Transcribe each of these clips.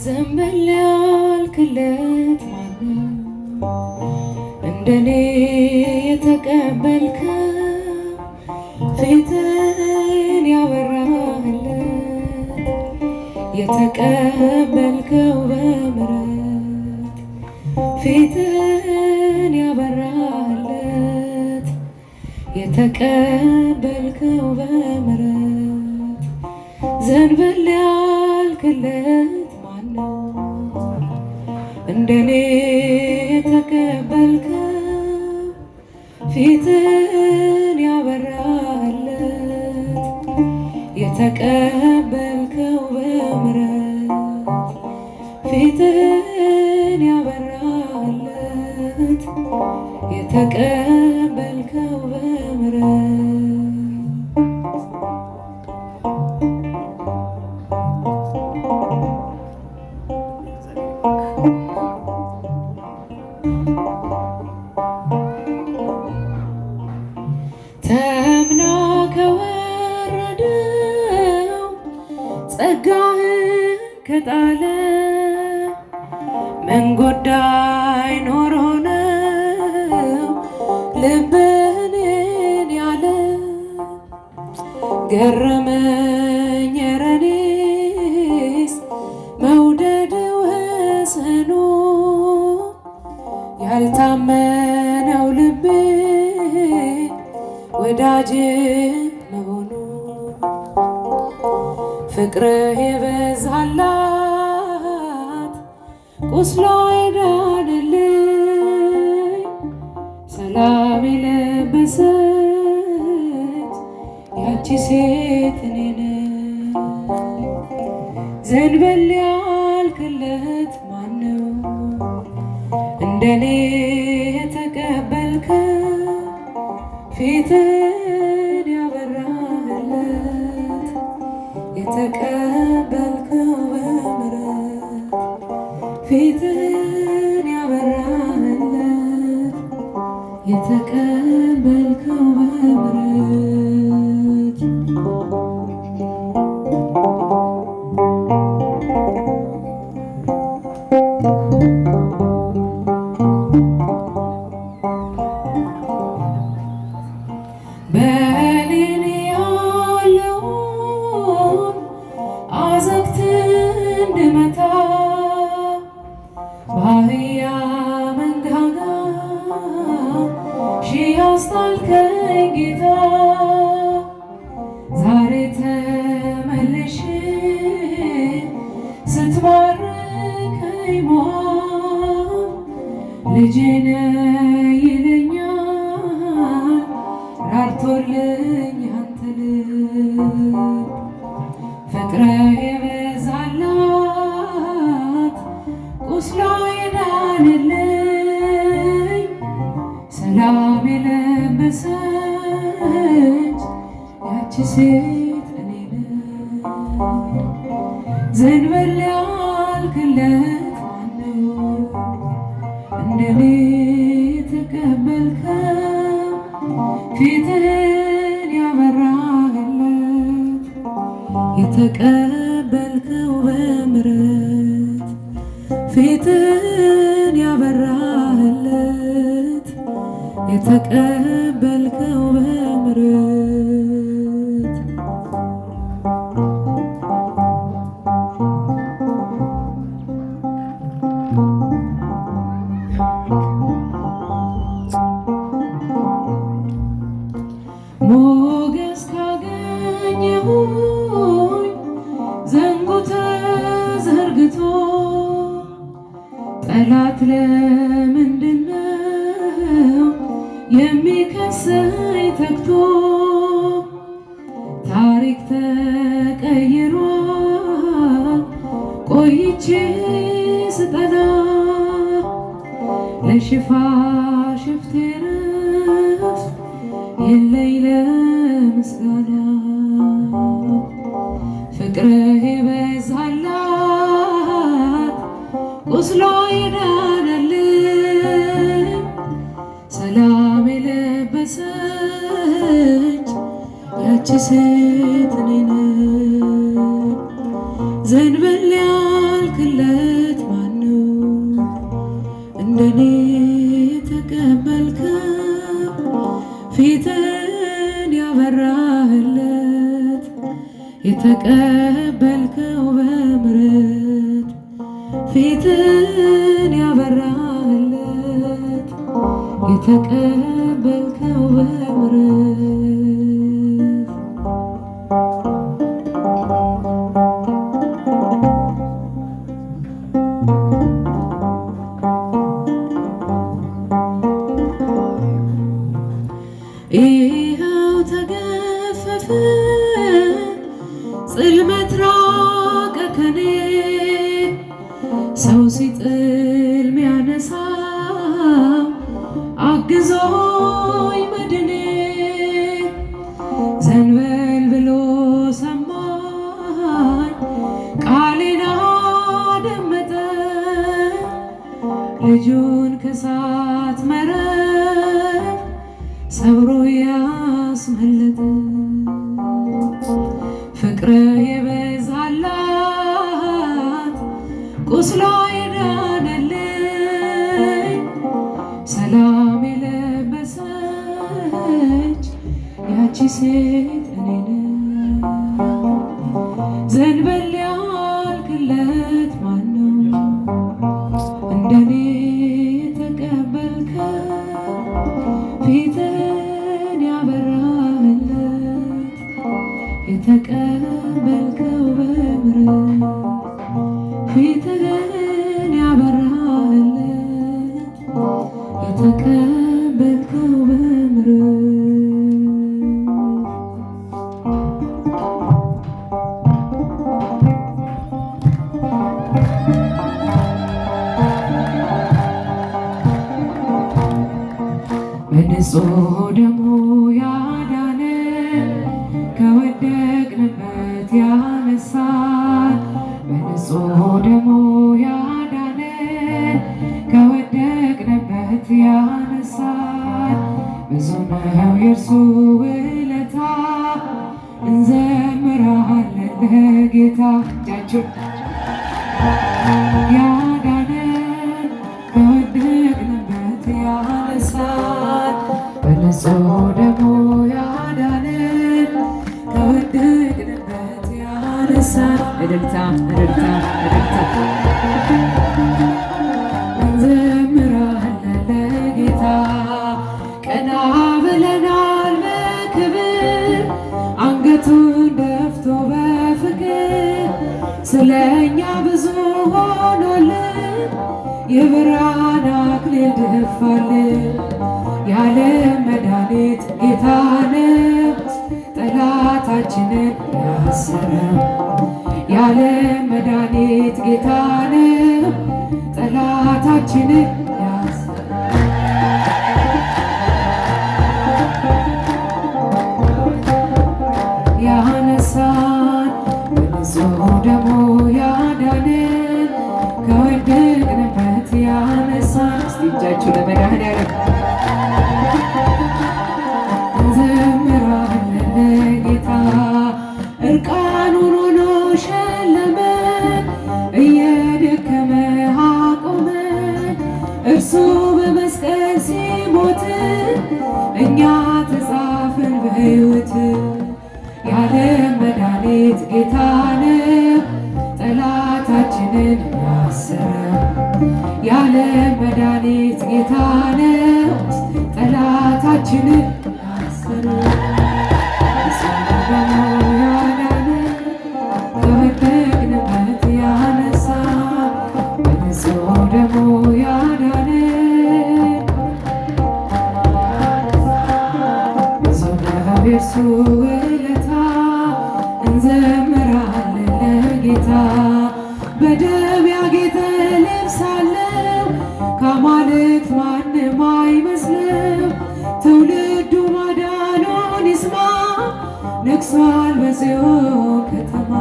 ዘንበል ያልክለት ማነው እንደኔ የተቀበልከው ፊትን ያበራህለት የተቀበልከው በምሕረት ፊትን ያበራህለት የተቀበልከው በምሕረት ዘንበል ያልክለት ማነው እንደኔ የተቀበልከው ፊትን ያበራህለት የተቀበልከው በምሕረት ፊትን ያበራህለት የተቀበልከው በምሕረት ተምና ከወረደው ጸጋህን ከጣለ ምን ጉዳይ ኖሮ ነው ልብህን ያለ ገረመኝ ኧረ እኔስ መውደድ ወሰኑ ያልታመነው ልቤ ወዳጅ መሆኑ ፍቅርህ የበዛላት ቁስሏ የዳነልኝ ሰላም የለበሰች ያቺ ሴት እኔ ነኝ። ዘንበል ያልክለት ማነው እንደኔ የተቀበልከው ፊትን ያበራህለት የተቀበልከው በምሕረት ፊትን ያበራህለት የተቀበልከው በምሕረት በሌኔ ያለውን አዘግት እንድመታ በአህያ መንጋጋ ሺህ አስጣልከኝ ጌታ ዛሬ ተመልሼ ስትባርከኝ ሞት ልጄ ነህ ይለኛል ራርቶልኝ አንተ ልብ ፍቅርህ የበዛላት ቁስሏ የዳነልኝ ሰላም የለበሰች ያቺ ሴት እኔ ነኝ። ዘንበል ያልክለት ማነው እንደኔ የተቀበልከው ፊትህን ያበራህለት የተቀበልከው በምሕረት ፊትህን ያበራህለት የተቀበልከው በምሕረት ሞገስ ካገኘሁኝ ዘንጉ ተዘርግቶ ጠላት ለምንድነው የሚከሰኝ ተግቶ ታሪክ ተቀይሯል ቆይቼ ስጠና ለሽፋሽፍቴ ረፍት የለኝ ለምስጋና ፍቅርህ የበዛላት ቁስሏ የዳነልኝ ሰላም የለበሰች ያቺ ሴት እኔ ነኝ። ዘንበል ያልክለት ማነው? እንደኔ የተቀበልከው ፊትን ያበራህለት የተቀበልከው በምሕረት ፊትን ያበራህለት የተቀበልከው በምሕረት ይኸው ተገፈፈ ጽልመት ራቀ ከኔ ሰው ሲጥል ሚያነሳው አግዞኝ መድኔ ዘንበል ብሎ ሰማኝ ቃሌን አደመጠ ልጁን ከእሳት መረብ ሰብሮ ያስመለጠ ፍቅር የበዛላት ቁስሏ የዳነልኝ ሰላም የለበሰች ያቺ ሴት እኔ ነኝ። ዘንበል ያልክለት ማነው? እንደኔ የተቀበልከው ፊትን ያበራህለት የተቀበልከው በምሕረት ፊትን ያበራህለት የተቀበልከው በምሕረት በንጹህ ደሙ ያዳነን ከወደቅንበት ያነሳን በንጹህ ደሙ ያዳነን ከወደቅንበት ያነሳን ብዙ ነው የእርሱ ውለታ እንዘምራለን ለጌታ እጃችሁን ያዳነን ከወደቅንበት ያነሳን በንጹህ ደሙ ያዳነን ከወደቅንበት ያነሳን እልልታ እልልታ እልልታ እንዘምራለን ለጌታ ቀና ብለናል በክብር አንገቱን ደፍቶ በፍቅር ስለኛ ብዙ ሆኖልን የብርሃን አክሊል ደፋልን የዓለም መድኃኒት ጌታ ነው ጠላታችንን ያሰረው የዓለም መድኃኒት ጌታ ነው ጠላታችንን ያሰረው ያነሳን በንጹህ ደሙ ያዳነን ከወደቅንበት ያነሳን እስቲ እጃችሁ ለመድኃኔዓለም እንዘምራለን ለጌታ እርቃኑን ሆኖ ሸለመን እየደከመ አቆመን እርሱ በመስቀል ሲሞት እኛ ተጻፍን በሕይወት የዓለም መድኃኒት ጌታ ነው ጠላታችንን ያሰረው የዓለም መድኃኒት ጌታ ነው ጠላታችንን ያሰረው ያዳነን ከወደቅንበት ያነሳን በንጹህ ደሙ ያዳነን ብዙ ነው የእርሱ ውለታ እንዘምራለን ለጌታ በደም ያጌጠ ልብስ አለው ከአማልክት ማንም አይመስለው ትውልዱ ማዳኑን ይስማ ነግሷል በጽዮን ከተማ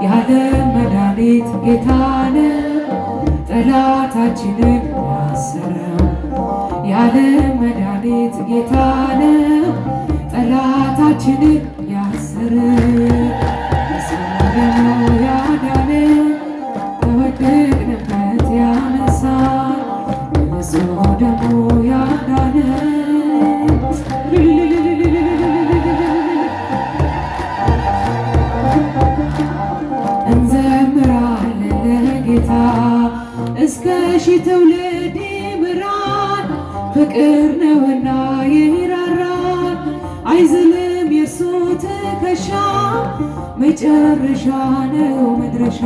የዓለም መድኃኒት ጌታ ነው ጠላታችንን ያሰረው የዓለም መድኃኒት ጌታ ነው ጠላታችንን ያሰረው ያዳነን ከወደቅንበት ያነሳን በንጹሕ ደሙ ያዳነን እንዘምራለን ለጌታ እስከ ሺህ ትውልድ ይምራል። ፍቅር ነውና ይራራል አይዝልም የእርሱ ትከሻ መጨረሻ ነው መድረሻ።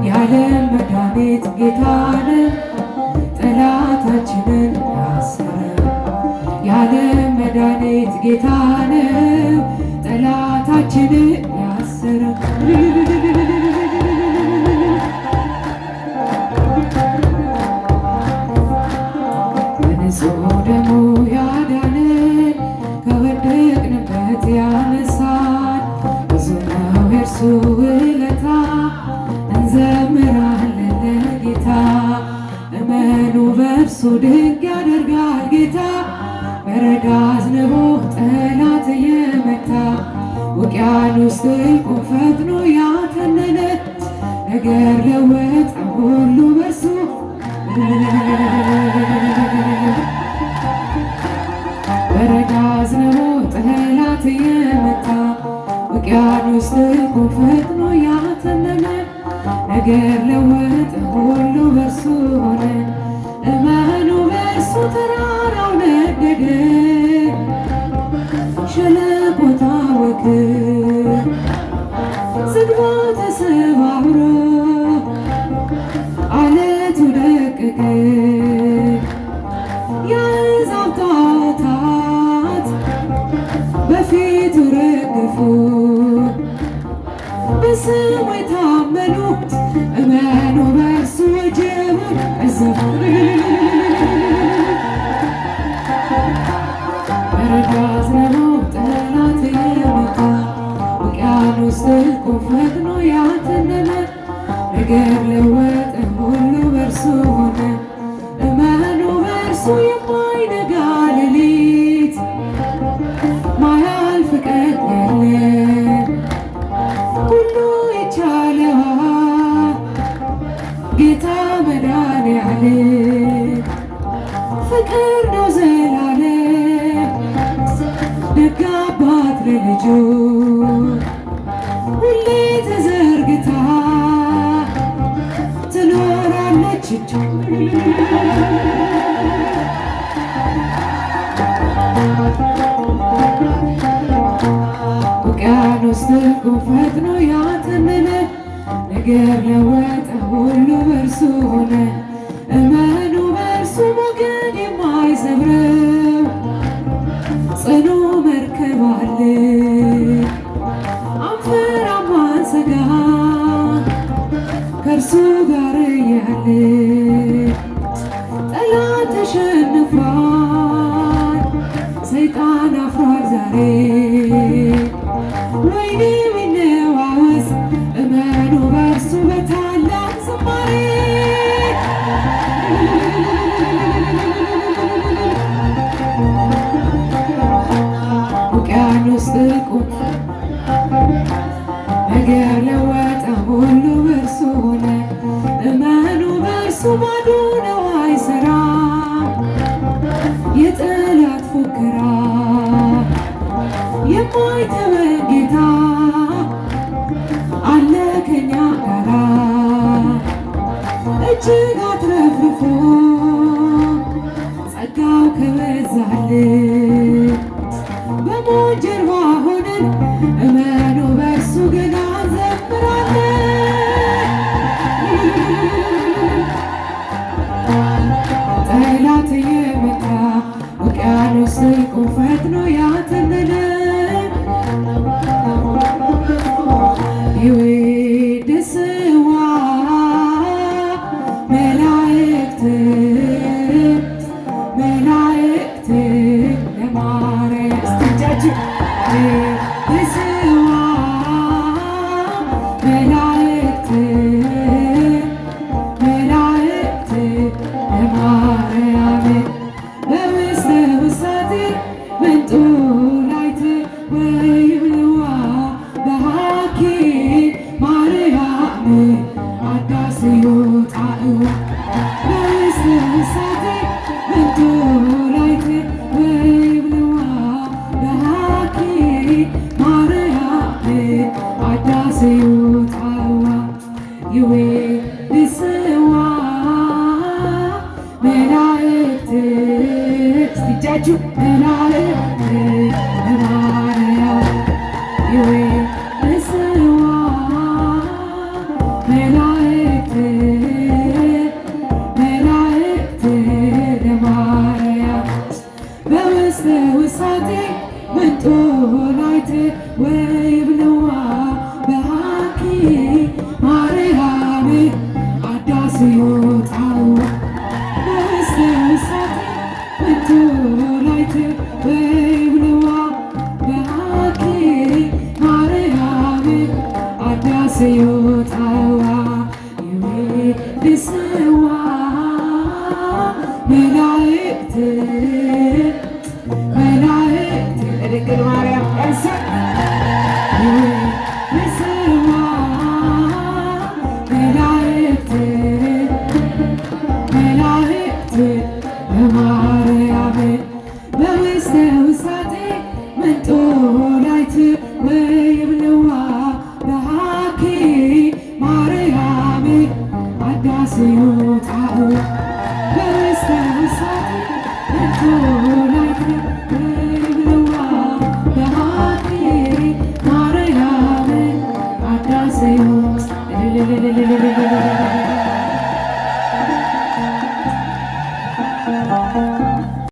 የዓለም መድኃኒት ጌታ ነው ጠላታችንን ያሰረ። የዓለም መድኃኒት ጌታ ነው ጠላታችንን ያሰረ። በንጹሕ ደሙ ያዳነን ከወደቅንበት ያነሳን ብዙ ነው የእርሱ ውለታ። እንዘምራለን ለጌታ እመኑ በእርሱ ድንቅ ያደርጋል ጌታ። በረጋ አዝንቦ ጠላት እየመታ ውቅያኖስ ጥልቁን ፈጥኖ ያተነነ ነገር ለወጠ ሁሉ በእርሱ በረጋ አዝንቦ ጠላት እየመታ ውቅያኖስ ጥልቁን ፈጥኖ ያተነነ ነገር ለወጠ ሁሉ በእርሱ ሆነ። እመኑ በእርሱ ተራራው ነደደ ሸለቆ ታወከ ዝግባ ተሰባብሮ አለቱ ደቀቀ። የአሕዛብ ጣዖታት በፊቱ ረገፉ በስሙ የታመኑት እመኑ በእርሱ ወጀቡን ቀዘፉ። በረጋ አዝንቦ ጠላት የመታ ውቅያኖስ ጥልቁን ፈጥኖ ያተነነ ነገር ለወጠ ሁሉ በእርሱ ሆነ። እመኑ በእርሱ የማይነጋ ሌሊት ማያልፍ ቀን የለም። ሁሉ ይቻለዋል ጌታ መድኃኒዓለም። ፍቅር ነው ዘላለም ደግ አባት ለልጁ ሁሌ ተዘርግታ ትኖራለች እጁ። ውቅያኖስ ጥልቁን ፈጥኖ ያተነነ ነገር ለወጠ ሁሉ በእርሱ ሆነ። እመኑ በእርሱ ሞገድ የማይሰብረው ጽኑ መርከብ አለ። አንፈራም አንሰጋ ከእርሱ ጋር እያለ ጠላት ተሸንፏል ሰይጣን አፍሯል ዛሬ። ወይኔ ቢነዋወስ እመኑ በእርሱ በታላቅ ዝማሬ። ውቅያኖስ ጥልቁን ነገር ለወጠ ሁሉ በእርሱ ሆነ። እመኑ በእርሱ ባዶ ነው አይሰራም የጠላት ፉከራ። የማይተወን ጌታ አለ ከኛ ጋራ እጅግ አትረፍርፎ ጸጋው ከበዛልን በሞት ጀርባ ሆነን እመኑ በእርሱ ገና እንዘምራለን። ጠላት እየመታ ውቅያኖስ ጥልቁን ፈጥኖ ያተነነ ይወድስዋ መላእክት አዳስዮ ጣዕዋ በውስተ ውሳቴ መንጦላይት ወይብልዋ በሃኪ ማርያም አዳስዮ ጣዕዋ ይዌ ልስዋ መላእክት እስቲ እጃችሁ መላእክት ለማርያም ይዌ ልስዋ መላእክት ለማርያም በውስተ ውሳቴ መንጦላይት ወይብልዋ በሃኪ ማርያም አዳስዮ ጣዕዋ በውስተ ውሳቴ መንጦላይት ወይብልዋ በሃኪ ማርያም አዳስዮ ጣዕዋ ይዌ ልስዋ መላእክት ለድንግል ማርያም ይዌ ልስዋ መላእክት ለማርያም በውስተ ውሳቴ መንጦላይት ወይብልዋ በሃኪ ማርያም አዳስዮ ጣዕዋ በውስተ ውሳቴ መንጦላይት ወይብልዋ በሃኪ ማርያም አዳስዮ